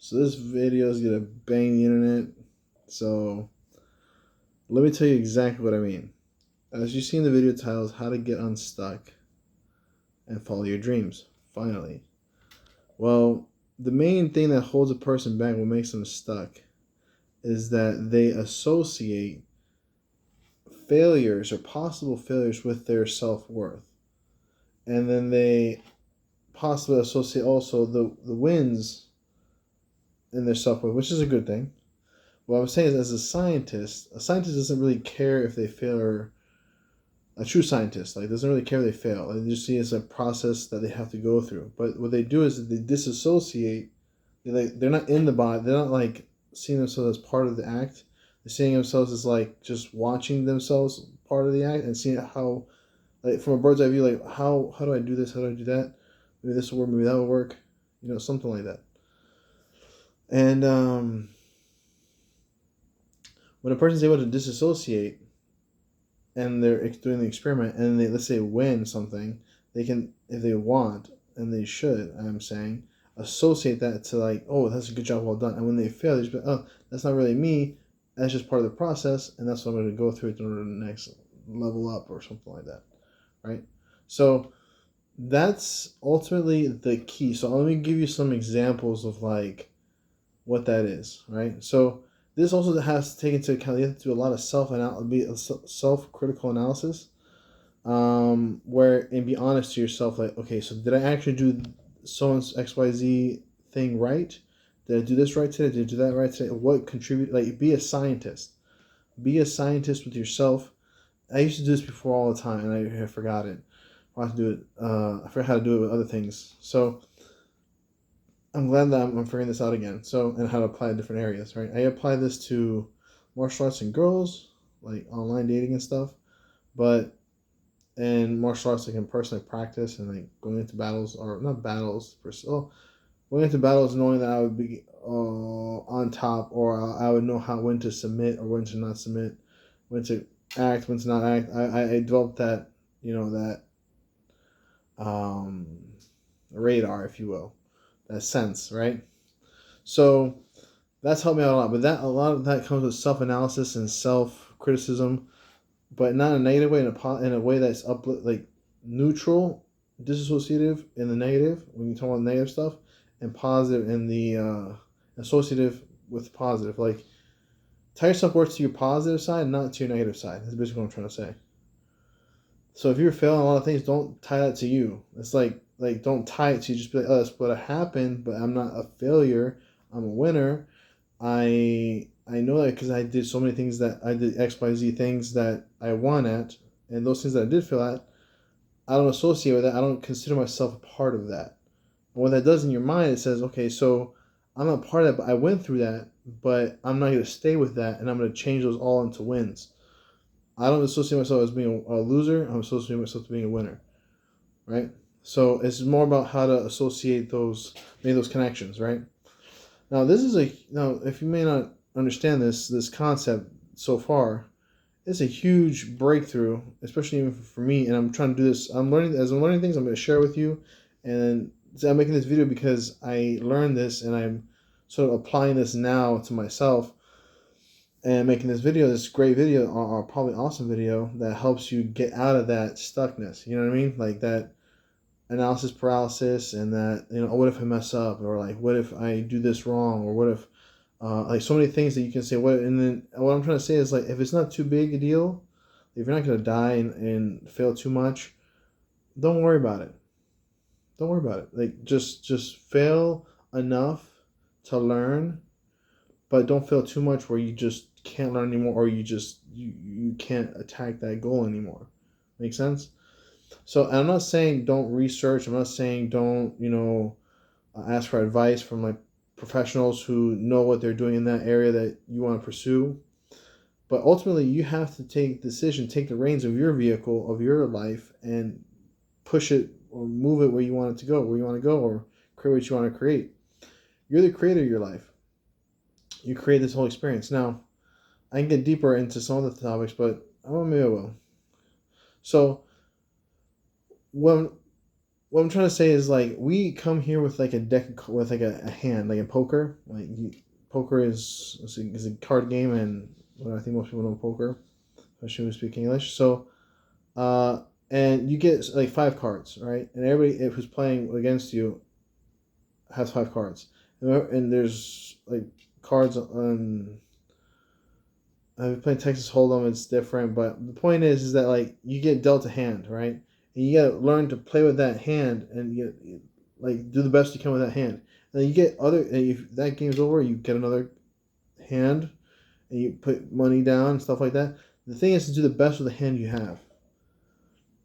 So this video is gonna bang the internet. So let me tell you exactly what I mean. As you see in the video titles, how to get unstuck and follow your dreams. Finally. Well, the main thing that holds a person back, what makes them stuck, is that they associate failures or possible failures with their self-worth. And then they possibly associate also the wins in their self-worth, which is a good thing. What I'm saying is, as a scientist doesn't really care if they fail, or a true scientist doesn't really care if they fail. They just see it as a process that they have to go through. But what they do is they disassociate. They're not in the body. They're not seeing themselves as part of the act. They're seeing themselves as just watching themselves part of the act and seeing how, from a bird's eye view, how do I do this? How do I do that? Maybe this will work. Maybe that will work. Something like that. And when a person's able to disassociate and they're doing the experiment and they, let's say, win something, they can, if they want, and they should, I'm saying, associate that to oh, that's a good job, well done. And when they fail, they just be, oh, that's not really me. That's just part of the process, and that's what I'm going to go through in order to next level up or something like that, right? So that's ultimately the key. So let me give you some examples of what that is, right? So this also has to take into account, you have to do a lot of self-critical analysis, where, and be honest to yourself, okay, so did I actually do so-and-so XYZ thing right? Did I do this right today? Did I do that right today? What contributed? Be a scientist. Be a scientist with yourself. I used to do this before all the time, and I forgot it. I have to do it. I forgot how to do it with other things. So I'm glad that I'm figuring this out again. So, and how to apply it in different areas, right? I apply this to martial arts and girls, like online dating and stuff, but in martial arts, I can personally practice and going into battles, or not battles per se. Going into battles knowing that I would be on top, or I would know when to submit or when to not submit, when to act, when to not act. I developed that, that radar, if you will, that sense, right? So that's helped me out a lot. But a lot of that comes with self-analysis and self-criticism, but not in a negative way, in a way that's neutral, disassociative in the negative when you talk about negative stuff, and positive in the associative with positive. Tie yourself worth to your positive side, not to your negative side. That's basically what I'm trying to say. So if you're failing a lot of things, don't tie that to you. It's don't tie it to you. Just be like, oh, that's what happened, but I'm not a failure. I'm a winner. I know that because I did so many things, that I did XYZ things that I won at, and those things that I did fail at, I don't associate with that. I don't consider myself a part of that. But what that does in your mind, it says, okay, so I'm not part of that, but I went through that, but I'm not going to stay with that, and I'm going to change those all into wins. I don't associate myself as being a loser. I'm associating myself to being a winner, right? So it's more about how to associate make those connections, right? Now, if you may not understand this concept so far, it's a huge breakthrough, especially even for me. And I'm trying to do this. As I'm learning things, I'm going to share with you. And so I'm making this video because I learned this, and I'm sort of applying this now to myself, and making this great video, or probably awesome video, that helps you get out of that stuckness. You know what I mean? Like that analysis paralysis, and that, what if I mess up, or what if I do this wrong, or what if so many things that you can say. And then what I'm trying to say is, if it's not too big a deal, if you're not going to die and fail too much, don't worry about it. Don't worry about it. Just fail enough to learn, but don't fail too much where you just can't learn anymore, or you can't attack that goal anymore. Make sense? So I'm not saying don't research. I'm not saying don't ask for advice from professionals who know what they're doing in that area that you want to pursue. But ultimately, you have to take the reins of your vehicle, of your life, and push it or move it where you want it to go, or create what you want to create. You're the creator of your life. You create this whole experience. Now, I can get deeper into some of the topics, but maybe I will. So, when what I'm trying to say is like we come here with like a deck with like a hand like in poker. Poker is a card game, and well, I think most people know poker, especially when we speak English. So uh, and you get like 5 cards, right? And everybody who's playing against you has 5 cards, and there's like cards on. I've been playing Texas Hold'em. It's different, but the point is that like you get dealt a hand, right? And you gotta learn to play with that hand, and like do the best you can with that hand. And then you get other. And if that game's over, you get another hand, and you put money down and stuff like that. The thing is to do the best with the hand you have,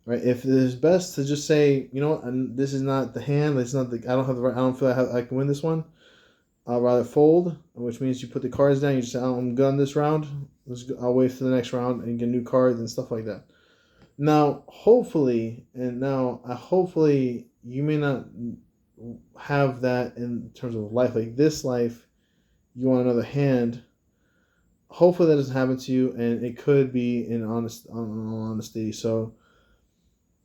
right? If it's best to just say, you know what, this is not the hand. It's not the. I don't have the right. I don't feel like I can win this one. I'll rather fold, which means you put the cards down. You just say, oh, I'm good on this round. I'll wait for the next round and get new cards and stuff like that. Now, hopefully, hopefully you may not have that in terms of life. Like this life, you want another hand. Hopefully that doesn't happen to you, and it could be in honesty. So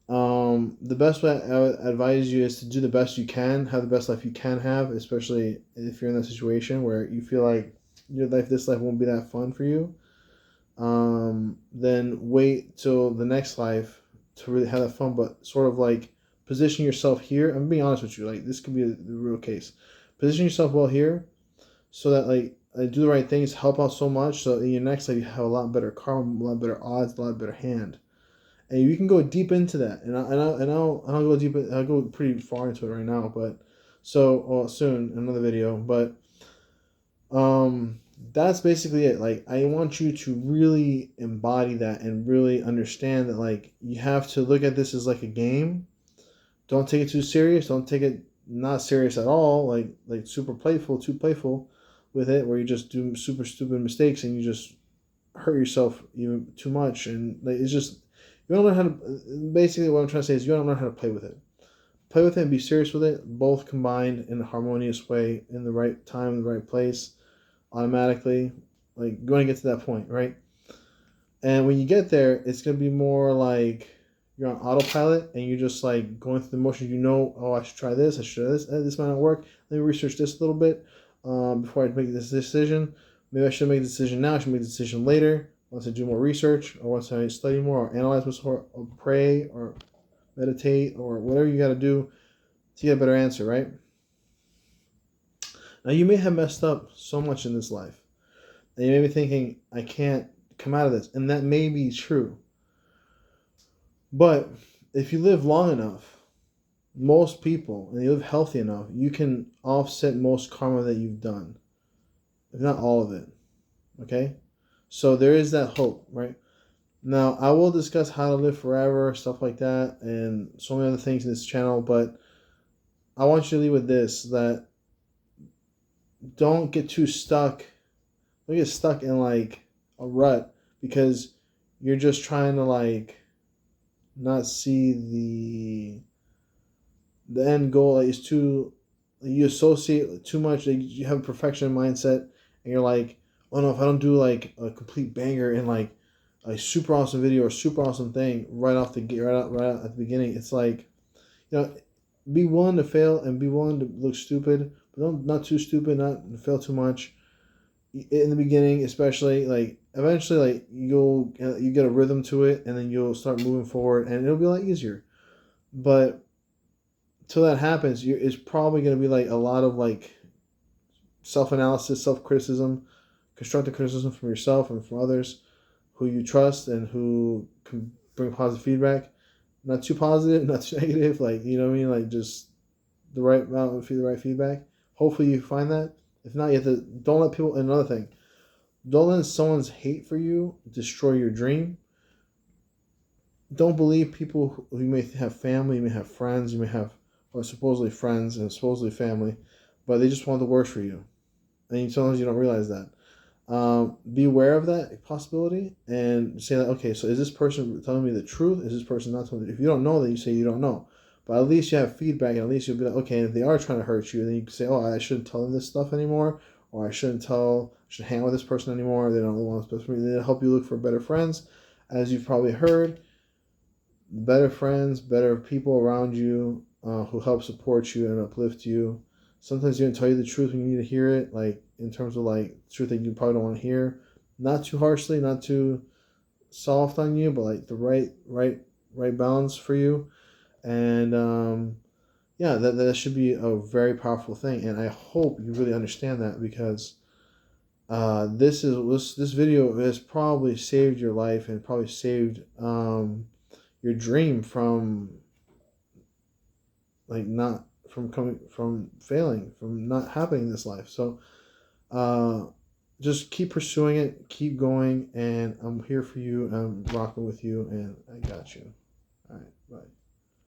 the best way I would advise you is to do the best you can, have the best life you can have, especially if you're in that situation where you feel like this life won't be that fun for you. Then wait till the next life to really have that fun, but sort of like position yourself here. I'm being honest with you, like this could be the real case. Position yourself well here, so that like do the right things, help out so much, so in your next life you have a lot better karma, a lot better odds, a lot better hand. And you can go deep into that, and I'll go deep. I'll go pretty far into it right now, but soon another video. But that's basically it. Like I want you to really embody that and really understand that like you have to look at this as like a game. Don't take it too serious. Don't take it not serious at all. Like super playful, too playful with it, where you just do super stupid mistakes and you just hurt yourself even too much, and like it's just you don't learn how to. Basically, what I'm trying to say is you don't learn how to play with it. Play with it and be serious with it, both combined in a harmonious way, in the right time, the right place, automatically. Like going to get to that point, right? And when you get there, it's gonna be more like you're on autopilot and you're just like going through the motions. You know, oh, I should try this. I should try this. This might not work. Let me research this a little bit before I make this decision. Maybe I should make the decision now. I should make the decision later. Once I do more research, or once I study more, or analyze more, or pray, or meditate, or whatever you got to do to get a better answer, right? Now, you may have messed up so much in this life, and you may be thinking, I can't come out of this. And that may be true. But if you live long enough, most people, and you live healthy enough, you can offset most karma that you've done, if not all of it. Okay? So there is that hope, right? Now, I will discuss how to live forever, stuff like that, and so many other things in this channel, but I want you to leave with this, that don't get too stuck. Don't get stuck in like a rut because you're just trying to like not see the end goal. Like it's too, you associate too much. Like you have a perfection mindset, and you're like, oh no, if I don't do like a complete banger and like a super awesome video or super awesome thing right off the gate, right out at the beginning, it's like, be willing to fail and be willing to look stupid, but don't not too stupid, not fail too much in the beginning, especially. Like eventually, like you get a rhythm to it, and then you'll start moving forward, and it'll be a lot easier. But till that happens, it's probably going to be like a lot of like self-analysis, self-criticism, constructive criticism from yourself and from others who you trust and who can bring positive feedback. Not too positive, not too negative, like, you know what I mean? Like just the right amount of the right feedback. Hopefully you find that. If not, you have to, don't let people, another thing, don't let someone's hate for you destroy your dream. Don't believe people who you may have family, you may have friends, you may have, or supposedly friends and supposedly family, but they just want the worst for you. And sometimes you don't realize that. Be aware of that possibility and say that, okay, so is this person telling me the truth? Is this person not telling me? If you don't know, then you say you don't know. But at least you have feedback, and at least you'll be like, okay, if they are trying to hurt you, then you can say, oh, I shouldn't tell them this stuff anymore, or I shouldn't hang out with this person anymore. They don't really want what's best for me. They'll help you look for better friends. As you've probably heard, better friends, better people around you who help support you and uplift you. Sometimes they even tell you the truth when you need to hear it, like in terms of like truth that you probably don't want to hear. Not too harshly, not too soft on you, but like the right balance for you. And yeah, that should be a very powerful thing. And I hope you really understand that, because this video has probably saved your life and probably saved your dream from like not from coming from failing, from not happening this life. So uh just keep pursuing it, keep going, and I'm here for you. I'm rocking with you, and I got you. All right, bye.